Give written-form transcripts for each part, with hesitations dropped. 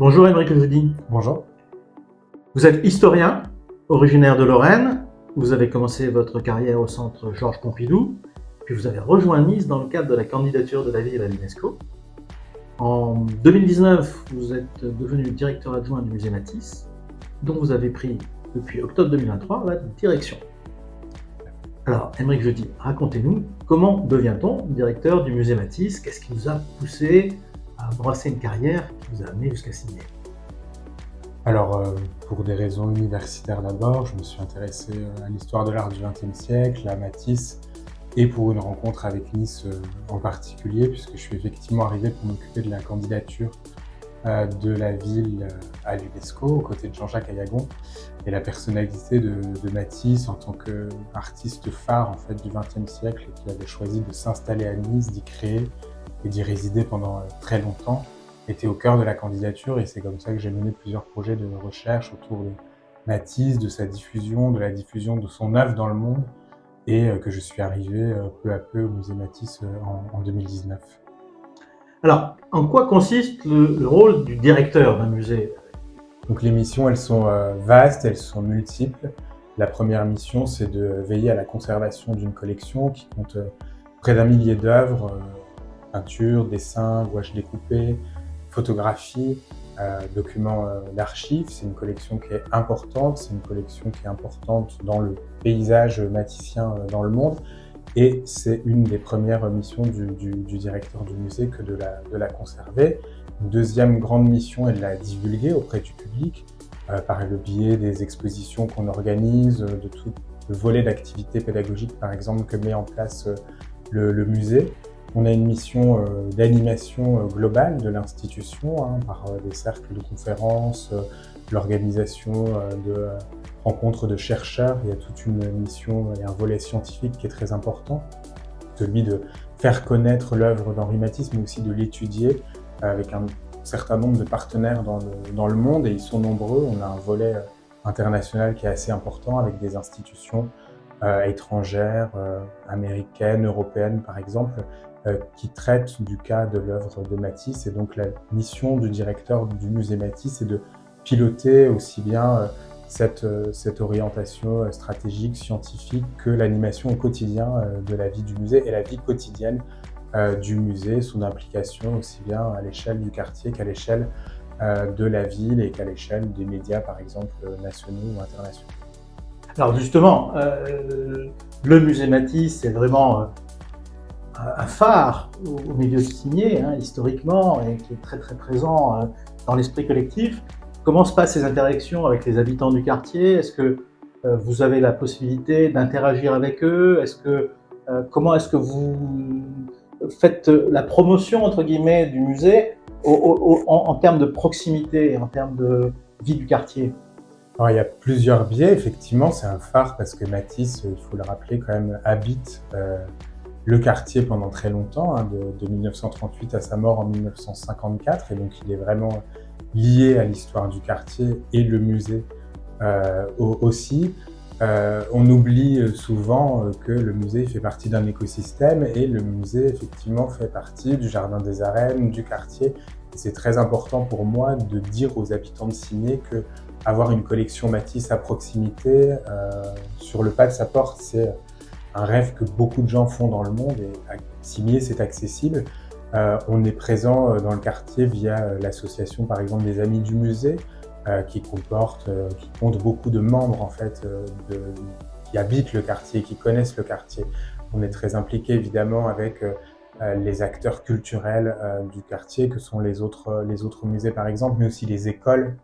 Bonjour Émeric Jeudi. Bonjour. Vous êtes historien, originaire de Lorraine. Vous avez commencé votre carrière au centre Georges Pompidou, puis vous avez rejoint Nice dans le cadre de la candidature de la ville à l'UNESCO. En 2019, vous êtes devenu directeur adjoint du musée Matisse, dont vous avez pris depuis octobre 2023 la direction. Alors, Émeric Jeudi, racontez-nous, comment devient-on directeur du musée Matisse? Qu'est-ce qui vous a poussé à brasser une carrière qui vous a amené jusqu'à signer? Alors, pour des raisons universitaires d'abord, je me suis intéressé à l'histoire de l'art du XXe siècle, à Matisse, et pour une rencontre avec Nice en particulier, puisque je suis effectivement arrivé pour m'occuper de la candidature de la ville à l'UNESCO, aux côtés de Jean-Jacques Ayagon, et la personnalité de Matisse en tant qu'artiste phare en fait, du XXe siècle, et qui avait choisi de s'installer à Nice, d'y créer et d'y résider pendant très longtemps, était au cœur de la candidature, et c'est comme ça que j'ai mené plusieurs projets de recherche autour de Matisse, de sa diffusion, de la diffusion de son œuvre dans le monde, et que je suis arrivé peu à peu au musée Matisse en 2019. Alors, en quoi consiste le rôle du directeur d'un musée? Donc les missions, elles sont vastes, elles sont multiples. La première mission, c'est de veiller à la conservation d'une collection qui compte près d'1 millier d'œuvres, peintures, dessins, gouaches découpées, photographies, documents d'archives. C'est une collection qui est importante, c'est une collection qui est importante dans le paysage matissien dans le monde. Et c'est une des premières missions du directeur du musée que de la conserver. Une deuxième grande mission est de la divulguer auprès du public, par le biais des expositions qu'on organise, de tout le volet d'activités pédagogiques, par exemple, que met en place le musée. On a une mission d'animation globale de l'institution, par des cercles de conférences, l'organisation de rencontres de chercheurs. Il y a toute une mission et un volet scientifique qui est très important, celui de faire connaître l'œuvre d'Henri Matisse, mais aussi de l'étudier avec un certain nombre de partenaires dans le monde, et ils sont nombreux. On a un volet international qui est assez important avec des institutions étrangères, américaines, européennes par exemple, qui traitent du cas de l'œuvre de Matisse. Et donc la mission du directeur du musée Matisse est de piloter aussi bien cette orientation stratégique, scientifique, que l'animation au quotidien de la vie du musée et la vie quotidienne du musée, son implication aussi bien à l'échelle du quartier qu'à l'échelle de la ville et qu'à l'échelle des médias, par exemple, nationaux ou internationaux. Alors justement, le musée Matisse, c'est vraiment un phare au milieu de Signé, historiquement, et qui est très très présent dans l'esprit collectif. Comment se passent ces interactions avec les habitants du quartier? Est-ce que vous avez la possibilité d'interagir avec eux? Comment est-ce que vous faites la promotion, entre guillemets, du musée en termes de proximité, en termes de vie du quartier? Alors, il y a plusieurs biais, effectivement, c'est un phare parce que Matisse, il faut le rappeler, quand même, habite le quartier pendant très longtemps, de 1938 à sa mort en 1954, et donc il est vraiment lié à l'histoire du quartier et le musée aussi. On oublie souvent que le musée fait partie d'un écosystème, et le musée effectivement fait partie du Jardin des Arènes, du quartier. Et c'est très important pour moi de dire aux habitants de Signé que avoir une collection Matisse à proximité, sur le pas de sa porte, c'est un rêve que beaucoup de gens font dans le monde, et à Signé, c'est accessible. On est présent dans le quartier via l'association, par exemple, des Amis du musée, qui compte beaucoup de membres en fait, qui habitent le quartier, qui connaissent le quartier. On est très impliqué évidemment avec les acteurs culturels du quartier, que sont les autres musées par exemple, mais aussi les écoles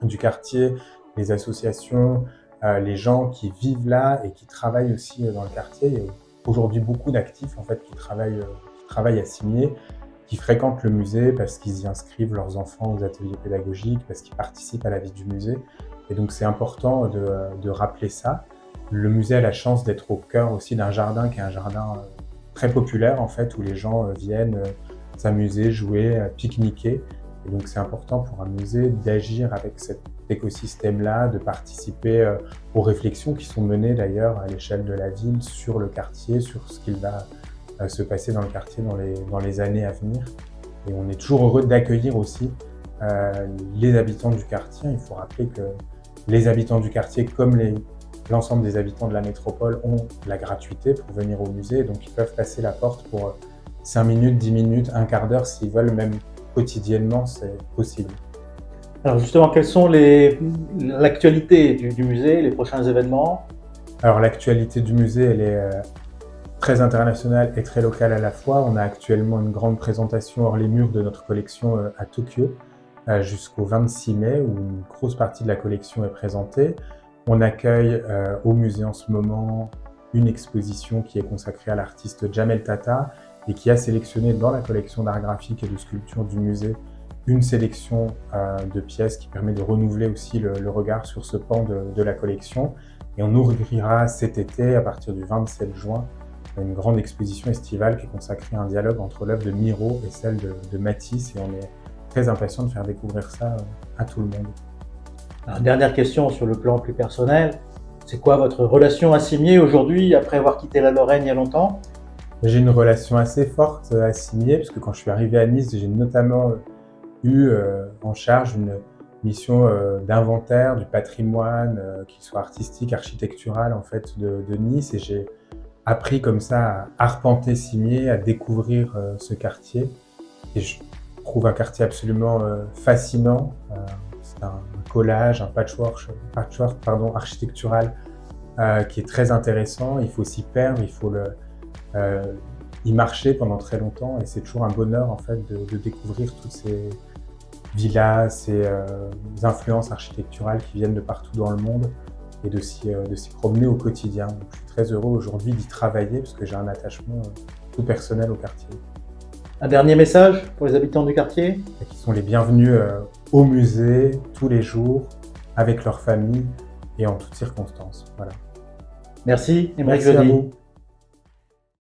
du quartier, les associations, les gens qui vivent là et qui travaillent aussi dans le quartier. Il y a aujourd'hui beaucoup d'actifs en fait qui travaillent à Signé, qui fréquentent le musée parce qu'ils y inscrivent leurs enfants aux ateliers pédagogiques, parce qu'ils participent à la vie du musée. Et donc c'est important de rappeler ça. Le musée a la chance d'être au cœur aussi d'un jardin qui est un jardin très populaire en fait, où les gens viennent s'amuser, jouer, pique-niquer. Et donc c'est important pour un musée d'agir avec cet écosystème-là, de participer aux réflexions qui sont menées d'ailleurs à l'échelle de la ville sur le quartier, sur ce qu'il va se passer dans le quartier dans les années à venir. Et on est toujours heureux d'accueillir aussi les habitants du quartier. Il faut rappeler que les habitants du quartier, comme l'ensemble des habitants de la métropole, ont la gratuité pour venir au musée. Donc ils peuvent passer la porte pour 5 minutes, 10 minutes, un quart d'heure s'ils veulent, même quotidiennement, c'est possible. Alors justement, quelles sont l'actualité du musée, les prochains événements? Alors l'actualité du musée, elle est très internationale et très locale à la fois. On a actuellement une grande présentation hors les murs de notre collection à Tokyo jusqu'au 26 mai, où une grosse partie de la collection est présentée. On accueille au musée en ce moment une exposition qui est consacrée à l'artiste Jamel Tata et qui a sélectionné dans la collection d'art graphique et de sculpture du musée une sélection de pièces qui permet de renouveler aussi le regard sur ce pan de la collection. Et on ouvrira cet été, à partir du 27 juin, une grande exposition estivale qui est consacrée à un dialogue entre l'œuvre de Miro et celle de Matisse. Et on est très impatient de faire découvrir ça à tout le monde. Alors, dernière question sur le plan plus personnel. C'est quoi votre relation à Cimiez aujourd'hui, après avoir quitté la Lorraine il y a longtemps? J'ai une relation assez forte à Cimiez, parce que quand je suis arrivé à Nice, j'ai notamment eu en charge une mission d'inventaire du patrimoine, qu'il soit artistique, architectural en fait, de Nice. Et j'ai appris comme ça à arpenter Cimiez, à découvrir ce quartier. Et je trouve un quartier absolument fascinant. C'est un collage, un patchwork architectural qui est très intéressant. Il faut s'y perdre, il faut y marcher pendant très longtemps. Et c'est toujours un bonheur en fait de découvrir toutes ces villas, ces influences architecturales qui viennent de partout dans le monde et de s'y promener au quotidien. Donc, je suis très heureux aujourd'hui d'y travailler parce que j'ai un attachement tout personnel au quartier. Un dernier message pour les habitants du quartier? Qui sont les bienvenus au musée tous les jours, avec leur famille et en toutes circonstances. Voilà. Merci, Aymeric Merci à Jody. vous.